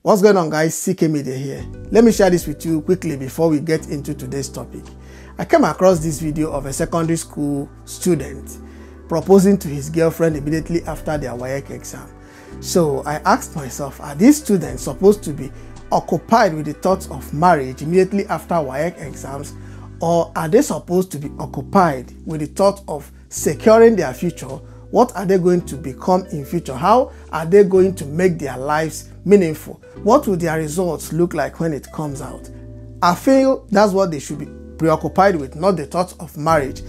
What's going on, guys? Cike Media here. Let me share this with you quickly before we get into today's topic. I came across this video of a secondary school student proposing to his girlfriend immediately after their WAEC exam. So I asked myself, are these students supposed to be occupied with the thoughts of marriage immediately after WAEC exams, or are they supposed to be occupied with the thought of securing their future? What are they going to become in future? How are they going to make their lives meaningful? What will their results look like when it comes out? I feel that's what they should be preoccupied with, not the thought of marriage.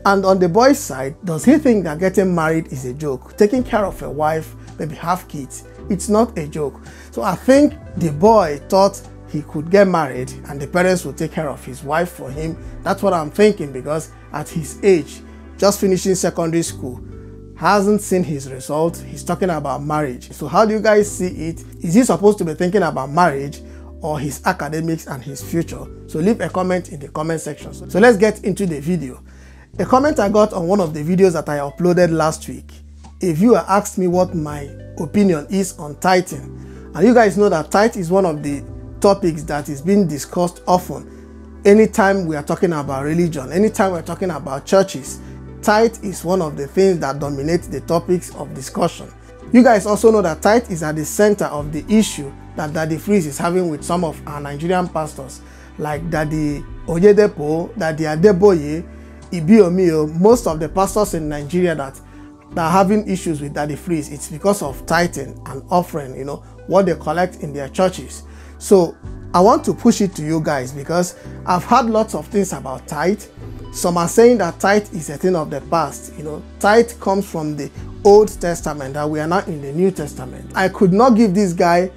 And on the boy's side, does he think that getting married is a joke? Taking care of a wife, maybe have kids, it's not a joke. So I think the boy thought he could get married and the parents would take care of his wife for him. That's what I'm thinking, because at his age, just finishing secondary school, hasn't seen his results, he's talking about marriage. So how do you guys see it? Is he supposed to be thinking about marriage or his academics and his future? So leave a comment in the comment section. So let's get into the video. A comment I got on one of the videos that I uploaded last week, a viewer asked me what my opinion is on tithing. And you guys know that tithe is one of the topics that is being discussed often. Anytime we are talking about religion, anytime we're talking about churches, tithe is one of the things that dominates the topics of discussion. You guys also know that tithe is at the center of the issue that Daddy Freeze is having with some of our Nigerian pastors, like David Oyedepo, Daddy Adeboye, Ibiyeomie. Most of the pastors in Nigeria that are having issues with Daddy Freeze, it's because of tithing and offering, you know, what they collect in their churches. So I want to push it to you guys, because I've heard lots of things about tithe. Some are saying that tithe is a thing of the past. You know, tithe comes from the Old Testament, and we are now in the New Testament. I could not give this guy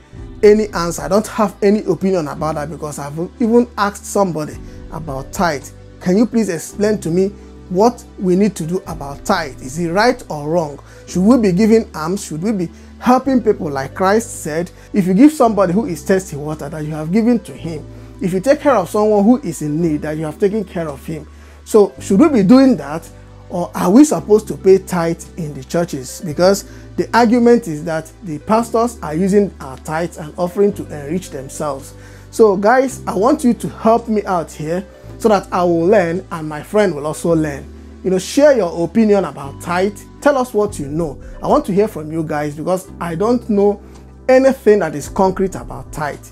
any answer. I don't have any opinion about that, because I've even asked somebody about tithe. Can you please explain to me what we need to do about tithe? Is it right or wrong? Should we be giving alms? Should we be helping people like Christ said? If you give somebody who is thirsty water, that you have given to him. If you take care of someone who is in need, that you have taken care of him. So should we be doing that, or are we supposed to pay tithe in the churches? Because the argument is that the pastors are using our tithes and offering to enrich themselves. So guys, I want you to help me out here so that I will learn and my friend will also learn. You know, share your opinion about tithe. Tell us what you know. I want to hear from you guys, because I don't know anything that is concrete about tithe.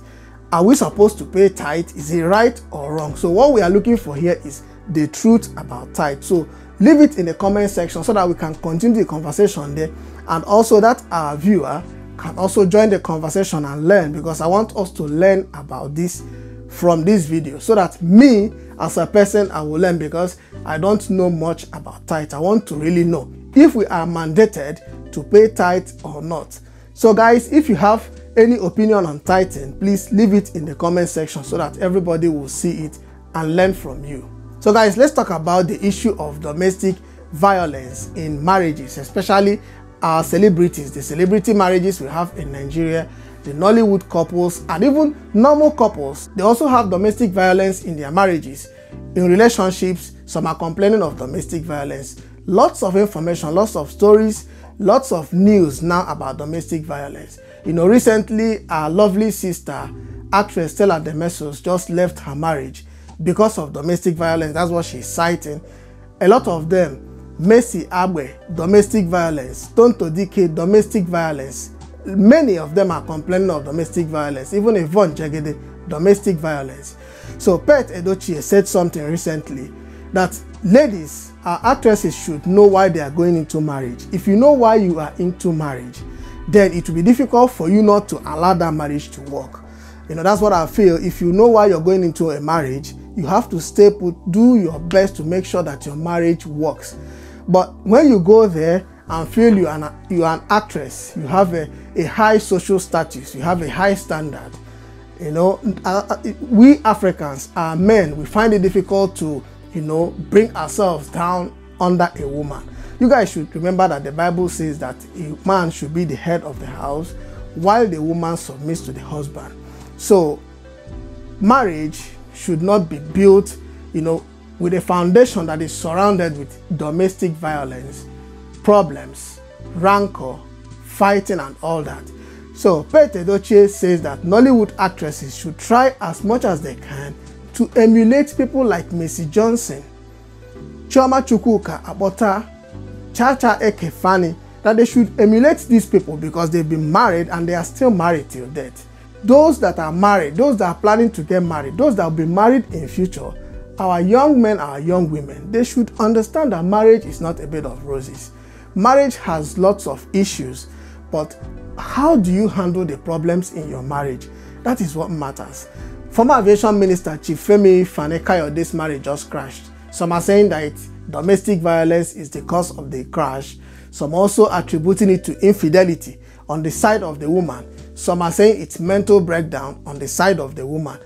Are we supposed to pay tithe? Is it right or wrong? So what we are looking for here is the truth about tithe. So leave it in the comment section so that we can continue the conversation there, and also that our viewer can also join the conversation and learn, because I want us to learn about this from this video, so that me as a person, I will learn, because I don't know much about tithe. I want to really know if we are mandated to pay tithe or not. So guys, if you have any opinion on tithing, please leave it in the comment section so that everybody will see it and learn from you. So guys, let's talk about the issue of domestic violence in marriages, especially our celebrities, the celebrity marriages we have in Nigeria, the Nollywood couples, and even normal couples. They also have domestic violence in their marriages. In relationships, some are complaining of domestic violence. Lots of information, lots of stories, lots of news now about domestic violence. You know, recently our lovely sister, actress Stella Demesos, just left her marriage because of domestic violence. That's what she's citing. A lot of them, Mercy Abwe, domestic violence, Tonto Dike, domestic violence. Many of them are complaining of domestic violence. Even Yvonne Jegede, domestic violence. So Pete Edochie said something recently that ladies, our actresses should know why they are going into marriage. If you know why you are into marriage, then it will be difficult for you not to allow that marriage to work. You know, that's what I feel. If you know why you're going into a marriage, you have to stay put, do your best to make sure that your marriage works. But when you go there and feel you are an actress, you have a high social status, you have a high standard, you know, we Africans are men, we find it difficult to, you know, bring ourselves down under a woman. You guys should remember that the Bible says that a man should be the head of the house while the woman submits to the husband. So marriage should not be built, you know, with a foundation that is surrounded with domestic violence, problems, rancor, fighting and all that. So Pete Edochie says that Nollywood actresses should try as much as they can to emulate people like Mercy Johnson, Chioma Chukwuka, akpotha, ChaCha Eke Fani, that they should emulate these people because they've been married and they are still married till death. Those that are married, those that are planning to get married, those that will be married in future, our young men, our young women, they should understand that marriage is not a bed of roses. Marriage has lots of issues, but how do you handle the problems in your marriage? That is what matters. Former aviation minister Chief Femi Fani Kayode's marriage just crashed. Some are saying that domestic violence is the cause of the crash. Some also attributing it to infidelity on the side of the woman. Some are saying it's mental breakdown on the side of the woman.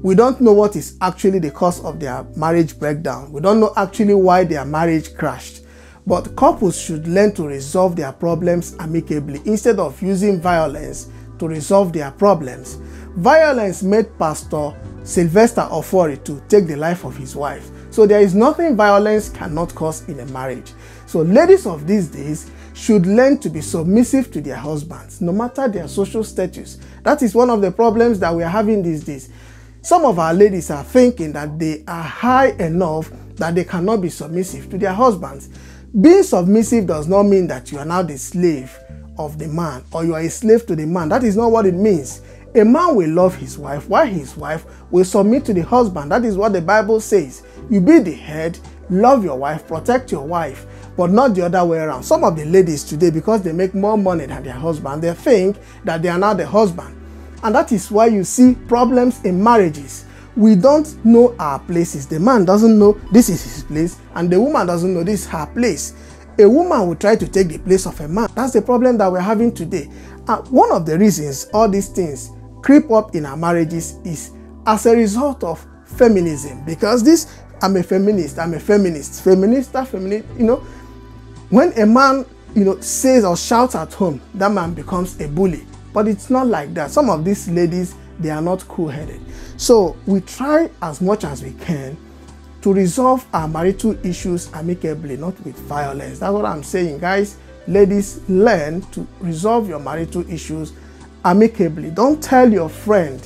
We don't know what is actually the cause of their marriage breakdown. We don't know actually why their marriage crashed. But couples should learn to resolve their problems amicably instead of using violence to resolve their problems. Violence made Pastor Sylvester Ofori to take the life of his wife. So there is nothing violence cannot cause in a marriage. So ladies of these days should learn to be submissive to their husbands, no matter their social status. That is one of the problems that we are having these days. Some of our ladies are thinking that they are high enough that they cannot be submissive to their husbands. Being submissive does not mean that you are now the slave of the man or you are a slave to the man. That is not what it means. A man will love his wife while his wife will submit to the husband. That is what the Bible says. You be the head, love your wife, protect your wife, but not the other way around. Some of the ladies today, because they make more money than their husband, they think that they are now the husband. And that is why you see problems in marriages. We don't know our places. The man doesn't know this is his place, and the woman doesn't know this is her place. A woman will try to take the place of a man. That's the problem that we're having today. And one of the reasons all these things creep up in our marriages is as a result of feminism. Because this, I'm a feminist, feminist, when a man, says or shouts at home, that man becomes a bully. But it's not like that. Some of these ladies, they are not cool-headed. So we try as much as we can to resolve our marital issues amicably, not with violence. That's what I'm saying, guys. Ladies, learn to resolve your marital issues amicably. Don't tell your friend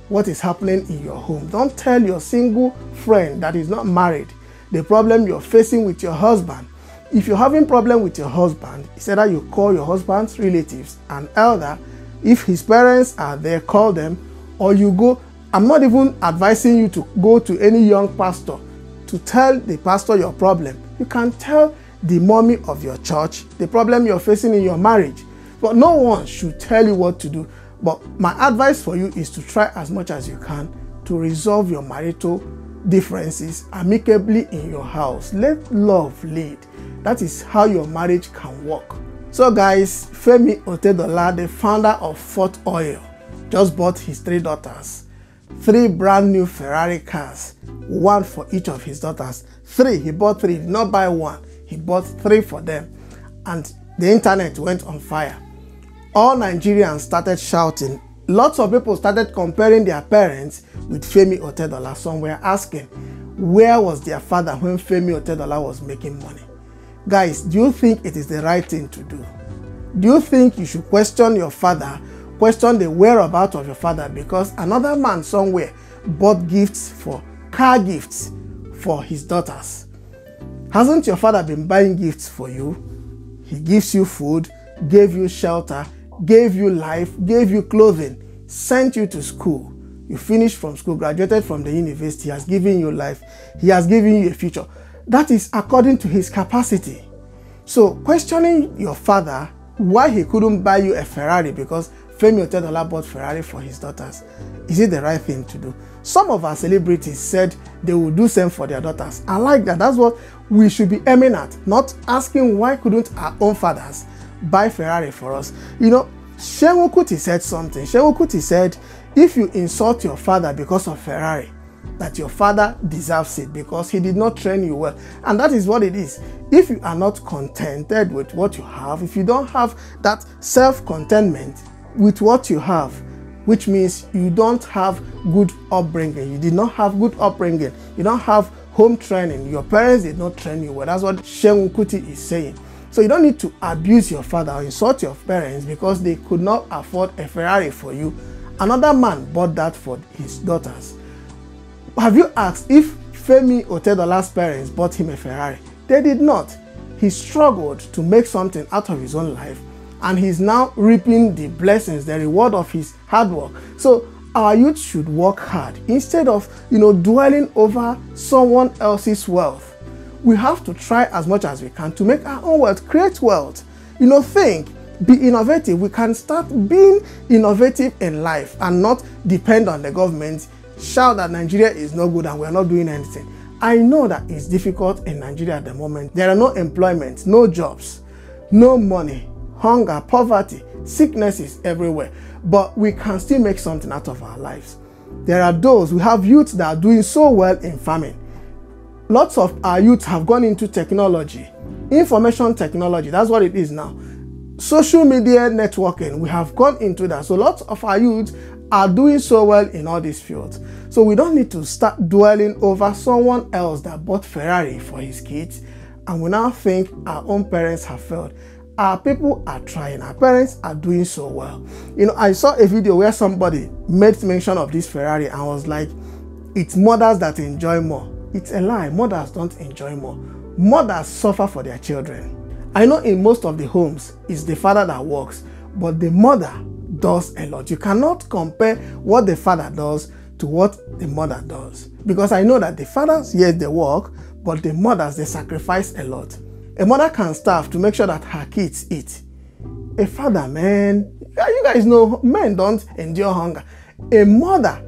what is happening in your home. Don't tell your single friend that is not married the problem you're facing with your husband. If you're having problem with your husband, it's either you call your husband's relatives, an elder. If his parents are there, call them, or you go. I'm not even advising you to go to any young pastor to tell the pastor your problem. You can tell the mommy of your church the problem you're facing in your marriage. But no one should tell you what to do. But my advice for you is to try as much as you can to resolve your marital differences amicably in your house. Let love lead. That is how your marriage can work. So guys, Femi Otedola, the founder of Fort Oil, just bought his 3 daughters 3 brand new Ferrari cars, 1 for each of his daughters. 3, he bought 3, he did not buy 1, he bought 3 for them. And the internet went on fire. All Nigerians started shouting. Lots of people started comparing their parents with Femi Otedola. Some were asking, where was their father when Femi Otedola was making money? Guys, do you think it is the right thing to do? Do you think you should question your father, question the whereabouts of your father because another man somewhere bought gifts for car gifts for his daughters? Hasn't your father been buying gifts for you? He gives you food, gave you shelter, gave you life, gave you clothing, sent you to school. You finished from school, graduated from the university, he has given you life, he has given you a future. That is according to his capacity. So questioning your father why he couldn't buy you a Ferrari because Femi Otedola bought Ferrari for his daughters, is it the right thing to do? Some of our celebrities said they will do same for their daughters. I like that. That's what we should be aiming at, not asking why couldn't our own fathers buy Ferrari for us. Seun Kuti said something. Seun Kuti said, if you insult your father because of Ferrari, that your father deserves it because he did not train you well. And that is what it is. If you are not contented with what you have, if you don't have that self-contentment with what you have, which means you don't have good upbringing, you did not have good upbringing, you don't have home training, your parents did not train you well. That's what Seun Kuti is saying. So you don't need to abuse your father or insult your parents because they could not afford a Ferrari for you. Another man bought that for his daughters. Have you asked if Femi Otedola's parents bought him a Ferrari? They did not. He struggled to make something out of his own life, and he's now reaping the blessings, the reward of his hard work. So our youth should work hard instead of, dwelling over someone else's wealth. We have to try as much as we can to make our own wealth, create wealth. Think, be innovative. We can start being innovative in life and not depend on the government, shout that Nigeria is no good and we're not doing anything. I know that it's difficult in Nigeria at the moment. There are no employment, no jobs, no money, hunger, poverty, sicknesses everywhere. But we can still make something out of our lives. There are those, we have youths that are doing so well in farming. Lots of our youths have gone into technology, information technology, that's what it is now. Social media networking, we have gone into that. So lots of our youths are doing so well in all these fields. So we don't need to start dwelling over someone else that bought Ferrari for his kids and we now think our own parents have failed. Our people are trying, our parents are doing so well. I saw a video where somebody made mention of this Ferrari and was like, it's mothers that enjoy more. It's a lie. Mothers don't enjoy more. Mothers suffer for their children. I know in most of the homes, it's the father that works, but the mother does a lot. You cannot compare what the father does to what the mother does. Because I know that the fathers, yes, they work, but the mothers, they sacrifice a lot. A mother can starve to make sure that her kids eat. A father, man, you guys know, men don't endure hunger. A mother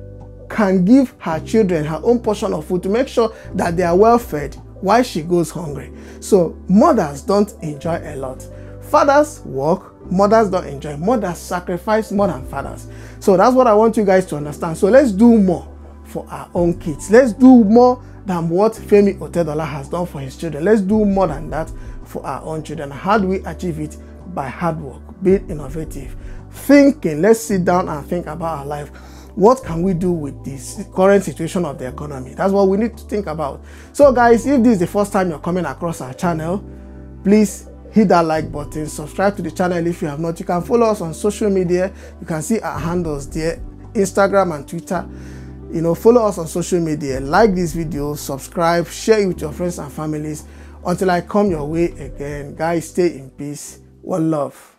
can give her children her own portion of food to make sure that they are well fed while she goes hungry. So mothers don't enjoy a lot. Fathers work, mothers don't enjoy. Mothers sacrifice more than fathers. So that's what I want you guys to understand. So let's do more for our own kids. Let's do more than what Femi Otedola has done for his children. Let's do more than that for our own children. How do we achieve it? By hard work, being innovative, thinking. Let's sit down and think about our life. What can we do with this current situation of the economy? That's what we need to think about. So guys, if this is the first time you're coming across our channel, please hit that like button, subscribe to the channel if you have not. You can follow us on social media. You can see our handles there, Instagram and Twitter. Follow us on social media, like this video, subscribe, share it with your friends and families. Until I come your way again, guys, stay in peace. One love.